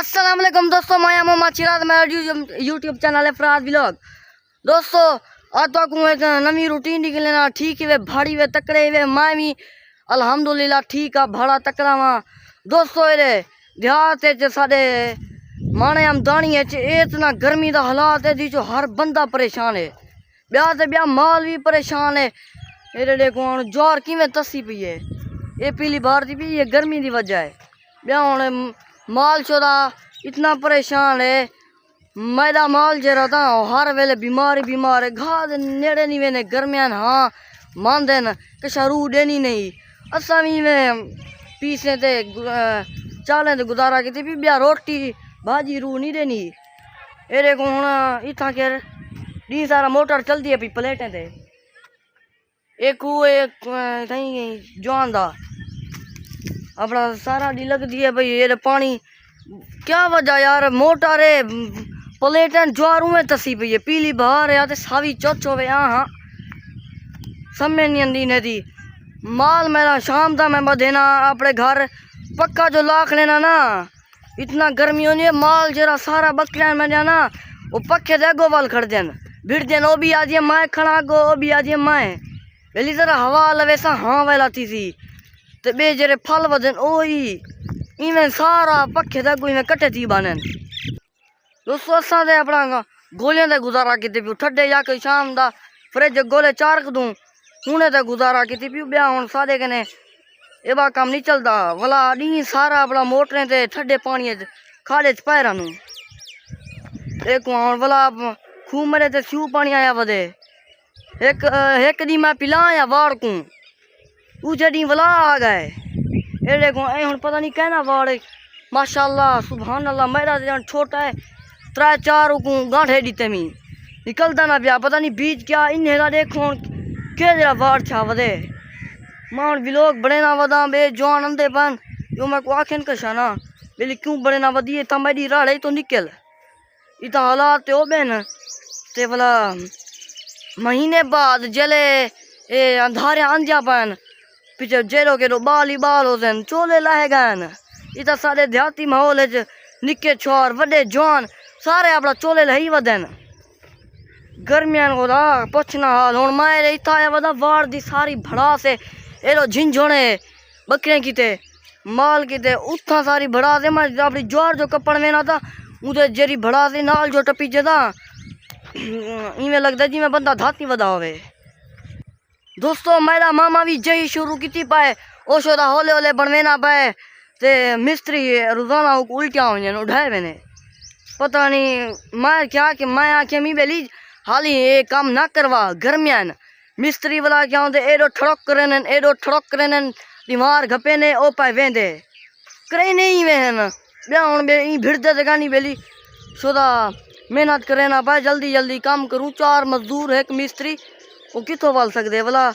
अस्सलाम वालेकुम दोस्तों, मैं मोहम्मद चिराग, मेरा यूट्यूब चैनल है फराज व्लॉग। दोस्तों आज तो एक नवी रूटीन निकलना ठीक है, भाड़ी वे तकड़े वे मैं भी अल्हम्दुलिल्लाह ठीक आ, भाड़ा तकड़ा वा। दोस्तों ये देहात साढ़े माने आमदनी इतना गर्मी का हालात है जो हर बंदा परेशान है, ब्याह से ब्याह माल भी परेशान है। ये देखो हूँ जोर किमें तसी पी है, ये पीली बार दी पी, ये गर्मी की वजह है। ब्याह हूँ माल चौदा इतना परेशान है, मैदा माल जरा था हर वेले बीमार बीमार है, घा दे नेड़े नहीं वेने गर्मियान हाँ मान देन कशा रू देनी नहीं। असा भी में पीसे ते चालें ते गुजारा की भी ब्याह रोटी भाजी रू नहीं देनी। एरे को हूँ इतना केर डी सारा मोटर चलती है पी प्लेटें ते एक जवान दा अपना सारा डी लगती है भाई। ये पानी क्या वजह यार, मोटर है प्लेटें ज्वारू में तसी पी है, पीली बाहर है सावी चोचो वे हाँ समय नहीं आती ने दी। माल मेरा शाम था मैं बदेना अपने घर पक्का जो लाख लेना ना, इतना गर्मी होनी है माल जरा सारा बकरियां में जाना वो पक्के दे गो वाल खड़ देन भिड़ देन, वो भी आज मैं खड़ा गो वो भी आज मैं वेली जरा हवा लवे सा हाँ वेला थी सी ते बे जरे फल वजन ओही इवें सारा पक्के दे गो इवें कट्टे थी बनन। दोस्तों असा दे अपना गोलियां दे गुजारा किते पियो, ठड्डे जाके शाम दा फ्रिज गोले चार दूं हुने ते गुजारा किते पियो। ब्याह हुण सादे कने एबा काम नहीं चलता भला डी सारा अपना मोटरें ते ठड्डे पानी खाड़े च पैरा नू एक हुण भला खूह मरे ते स्यू पानी आया वदे एक दी मैं पिला या वाड़ को दूजे दी वला आ गए। एड़े को हुण पता नहीं कहना वाड़ माशाअल्लाह सुभान अल्लाह मेरा छोटा है त्रै चार को गांठे दीते मी निकलता ना पिया, पता नहीं बीज क्या इन्हें देखो के जरा वाड़ छा वदे मान भी लोग बड़े ना वदा बे जवान अंधे पन यो मैं को आखिन कशा ना बेली क्यों बड़े ना वदी ता मेरी राड़े तो निकल इता हालात ते ओ बेन ते भला महीने बाद जले ए अंधारे अंजा पन पीछे जेरो के बाल ही बाल हो सन चोले लाए गन। इता सारे देहाती माहौल च निके छोर वड्डे जवान सारे अपना चोले लही वदन गर्मियां को पुछना हाल। हुण मैं इतना आया वदा वाड़ दी सारी भड़ा से एरो झिंझोने बकरियां किते माल किते उथा सारी भड़ा से मैं अपनी ज्वार जो कपड़ में था उधर जेरी भड़ा से नाल जो टपी जदा इवें लगता जी मैं बंदा धाती वदा होवे। दोस्तों मेरा मामा भी जही शुरू की पाए ओशोदा होले होले बनवे ना पाए ते मिस्त्री रोजाना उल्टिया हो उठाए मैंने पता नहीं मैं क्या कि मैं आखे मी बेली हाली ये काम ना करवा गर्मियान मिस्त्री वाला क्या होते एडो ठड़क करेन दीवार घपे ने ओ पाए वेंदे करे नहीं वेन ब्याह हुण बे भिड़ते ते गानी बेली सोदा मेहनत करे ना पाए जल्दी जल्दी काम करूँ। चार मजदूर एक मिस्त्री वो कितों वाल सकते भला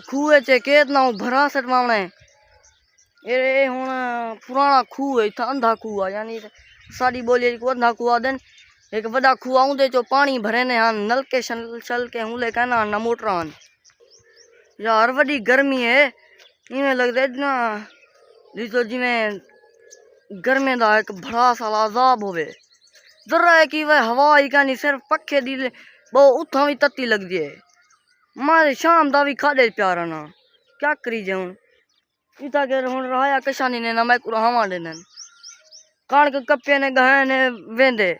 खूह च केत ना भरा सटवावना है। ये हुण पुराना खूह है इतना अंधा खूह है यानी साड़ी बोलिए को अंधा खूह आदन एक वड्डा खूह आउंदे जो पानी भरे ने हाँ नलके शल के हुले कहना ना मोटरान यार वड्डी गर्मी है इवें लगता इतना तो जिमें गर्मी का एक बड़ा सारा अजाब होवे जरा है कि वह हवा ही का नहीं सिर्फ पक्खे दी वो उथा भी तत्ती लगती है मारे शाम का भी खादे प्यारा ना क्या करी जाऊँ इतना के हूँ रहा कशा नहीं ने ना मैं हवा देने कणक कप्पे ने गहे ने वेंदे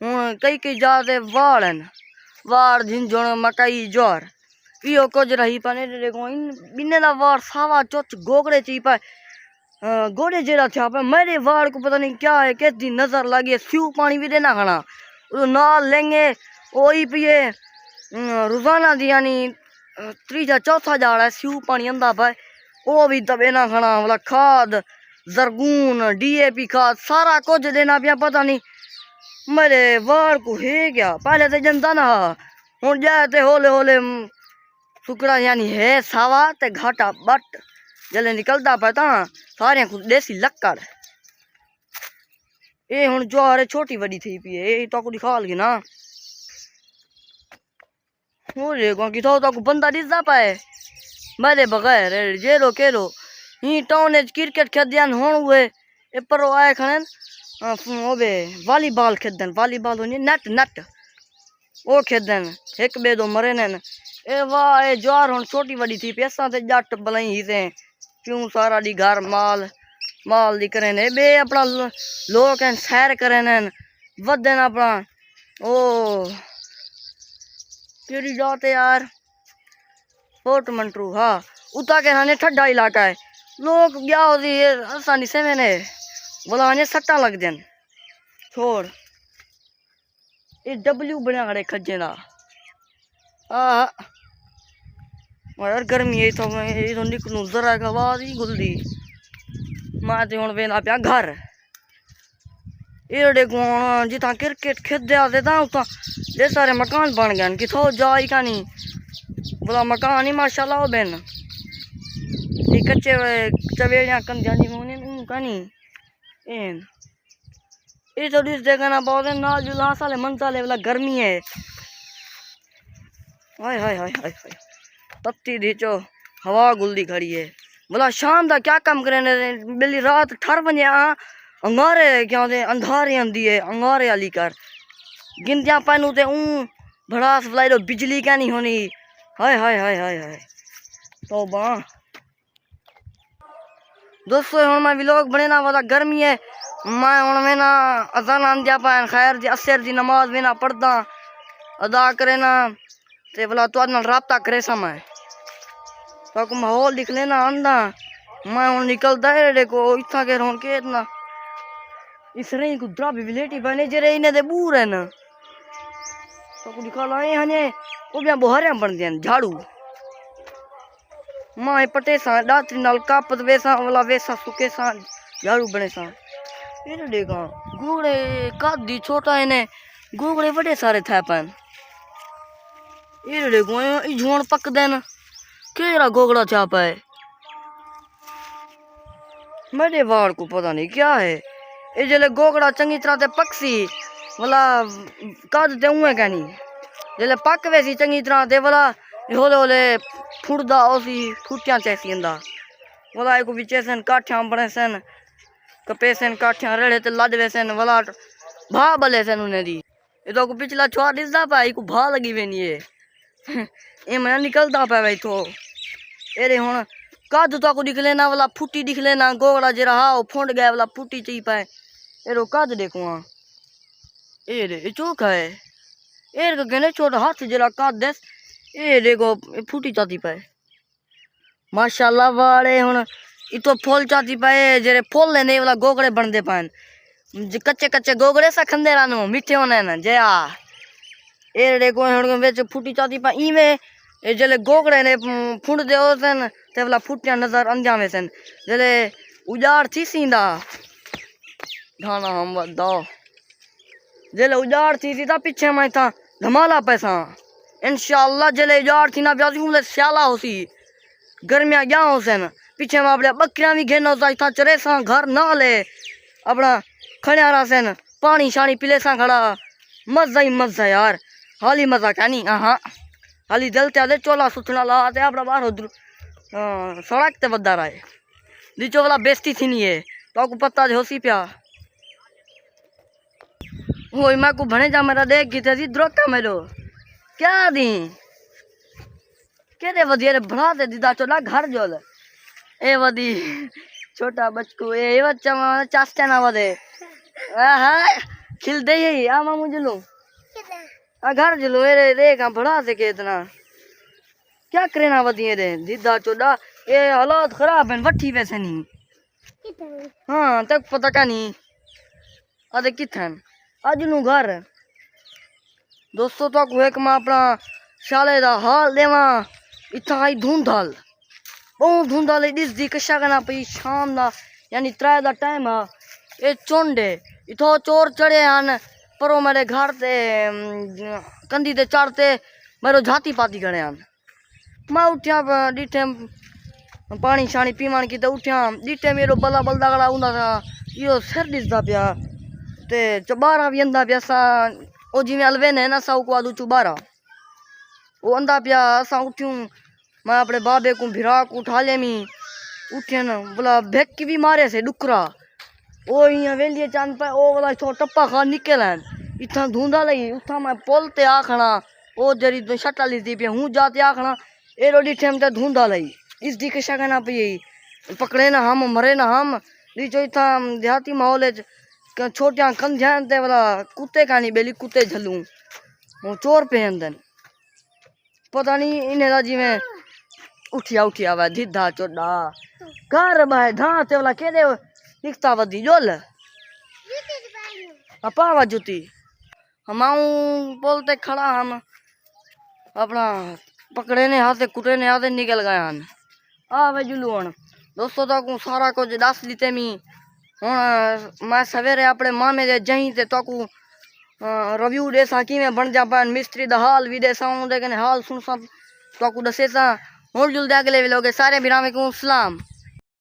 हूँ कई जाते वाड़ हैं वाड़ झिंझुण मकई ज्वार इो कुछ रही पाने देखो इन बिने का वाड़ सावा चुच गोगड़े ची पाए गोड़े जेड़ा था पे मेरे वाड़ को पता नहीं क्या है कैसी नजर लगी है स्यू पानी भी देना खाना वो नाल लेंगे वही पिए रोजाना दी यानी तीजा चौथा जाड़ा है स्यू पानी अंदा पाए वो भी तबे ना खाना वाला खाद जरगून DAP खाद सारा कुछ देना पिया पता नहीं मेरे वाड़ को है क्या पहले तो जनता ना हूँ जाते होले होले सुकड़ा यानी है सावा ते घाटा बट जले निकलता पता सारे को देसी लक्कड़ ये हूँ ज्वार छोटी बड़ी थी पी है तो दिखा लगी ना हो रेगा कि तो बंदा दिसदा पाए मेरे बगैर जेरो केरो ही टाउन क्रिकेट खेदियान हों हुए ए पर आए खड़े ओबे वॉलीबॉल खेदन वॉलीबॉल होनी नेट नेट वो खेदन एक बे दो मरे ने ए वाह ए ज्वार हुन छोटी बड़ी थी पैसा ते जट बलाई ही से क्यों सारा दी घर माल माल दी करे ने बे अपना लोग हैं सैर करे ने वदन अपना ओ केड़ी जात है यार फोर्ट मंटरू हाँ उता के हाने ठंडा इलाका है लोग गया होती आसानी से मैंने बोला हाने सट्टा लग देन छोड़ ये डब्ल्यू बना खड़े खज्जे ना यार गर्मी है तो निकलू जरा आवाज ही गुलदी मैं तो हूँ वेना पाया घर एड़े को जिता क्रिकेट खेदे आते था उतना जे सारे मकान बन गए किथो जा ही का नहीं बोला मकान ही माशाल्लाह हो बेन ये कच्चे चवेड़िया कंदिया जी होने का नहीं एन ये तो दिस देखा ना बहुत ना जुला साले मन साले वाला गर्मी है हाय हाय हाय हाय हाय तत्ती दीचो हवा गुल्दी खड़ी है बोला शाम दा क्या काम करे बिल्ली रात ठर बजे अंगारे क्या होते अंधारे आंदी है अंगारे वाली कर गिनतियां पानू ते भड़ास बुलाई दो बिजली क्या नहीं होनी हाय हाय हाय हाय हाय तो बा दोस्तों हूँ मैं व्लॉग बने ना वाला गर्मी है मैं हूँ मैं ना अजान आंदिया पान खैर जी असर दी नमाज में ना पढ़दा अदा करे ना ते बोला तो नाल राबता करे सा मैं तो को माहौल दिख लेना आंदा मैं हूँ निकलदा है को इतना के रोन के इतना इस रही को द्रा भी लेटी बने जरे इने दे बूर है ना तो को निकाल आए हने वो भी बोहरे बन दिया झाड़ू माए पटे सा दातरी नाल कापत वैसा वाला वैसा सुके सा झाड़ू बने सा ये देखा गोड़े कादी छोटा इने गोगड़े बड़े सारे थे पन ये देखो ये झोंड पक देन केरा गोगड़ा चापा है मेरे वाड़ को पता नहीं क्या है ये जले गोगड़ा चंगी तरह ते पक्षी वाला कद ते उए कहनी जले पक वैसी चंगी तरह ते वाला होले होले फुड़दा ओसी फुटियां चैसी अंदा वाला एक विचे सन काठियां बने सन कपे सन काठियां रेड़े ते लद वैसन वाला भा बले सन उन्हें दी ये तो को पिछला छुआ दिसदा पाई को भा लगी वेनी है ये मैं निकलता पाया भाई तो एरे हुन कद तो को दिख लेना वाला फुटी दिख लेना गोगड़ा जरा हाँ फुंड गया वाला फुटी चाहिए पाए एरो कद देखो हाँ ए रे चौक है एर को कहने छोटा हाथ जरा कद दस ए देखो फुटी चाती पाए माशाल्लाह वाले हुन इतो फूल चाती पाए जरे फूल लेने वाला गोगड़े बनते पाए कच्चे कच्चे गोगड़े सा खंदे रानो मीठे होने ना जया ए देखो हुन बेच फुटी चाती पाए इमे ए जले गोगड़े ने फुंड दे सन ते वाला फुटियां नजर अंदिया में सन जले उजाड़ थी सींदा धाना हम दो जले उजाड़ थी ता पीछे मैं था धमाला पैसा इंशाल्लाह जले उजाड़ थी ना ब्याजी हूं स्याला होसी गर्मियां गया हो सन पीछे में अपने बकरियां भी घेनो था चरे सा घर ना ले अपना खड़िया रहा सन पानी शानी पिले सा खड़ा मजा ही मजा यार हाली मजा क्या नहीं हाँ हाली जलते आते चोला सुथना ला आते अपना बाहर उधर सड़क ते बदा रहा है नीचो वाला बेस्ती थी नहीं है तो आपको पता जो सी प्या वो मैं को भने जा मेरा देख गई थी द्रोका मेरो क्या दी के दे वधिया भरा दे दीदा चोला घर जोल ए वधी छोटा बचको ए बच्चा चास्ता ना वधे हां खिल दे ही आ मामू जलो आ घर जलो ए देख भरा से के इतना क्या करे ना वधिए रे दीदा चोला ए हालात खराब है वठी वैसे नहीं हाँ तक पता का नहीं अरे किथन आज नू घर दोस्तों तो को एक मैं अपना शाले दा हाल देवा इतना आई धुंधल बहुत धुंधल दिस दी कशा करना पई शाम दा यानी 3 दा टाइम आ ए चोंडे इथो चोर चढ़े हन परो मेरे घर ते कंदी ते चढ़ते मेरो झाती पाती गणे हन मैं उठ्या डिठे पानी शानी पीवण की तो उठ्या डिठे मेरो बला बलदा गड़ा उंदा था यो सिर दिसदा पिया ते चबारा भी अंदा पिया सा ओ जिवें अलवे ने ना साउ को आदू चुबारा वो अंदा पिया असा उठ्यूं मैं अपने बाबे को भिरा को उठा ले मी उठे न बोला भेक भी मारे से डुकरा ओ इयां वेलिए चंद पे ओ वाला इथों टप्पा खा निकल आन इथा धुंधा लई उथा मैं पुल ते आखना ओ जरी तो शटा ली पे हूं जाते आखना एरो डिठे ते धुंधा लई इस दी के शकना पे पकड़े ना हम मरे ना हम नीचो इथा देहाती माहौल छोटिया कंध्या ते वाला कुत्ते कानी बेली कुत्ते झलूं वो चोर पे अंदर पता नहीं इन्हें जिमें उठिया उठिया वा धिधा चोड़ा घर बाय धा ते वाला केदे निकता वदी जोल पावा जूती हमाऊ बोलते खड़ा हम अपना पकड़े ने हाथे कुटे ने हाथे निकल गए हम वे जुलू हूँ दोस्तों तक सारा कुछ दस लीते मी हूँ मैं सवेरे अपने मामे दे जहीं ते तकू रिव्यू दे सा कि मैं बन जा पान मिस्त्री दा हाल भी दे सा हाल सुन सा तकू दसे सा हूँ जुल दे अगले लोगे सारे बिरामे को सलाम।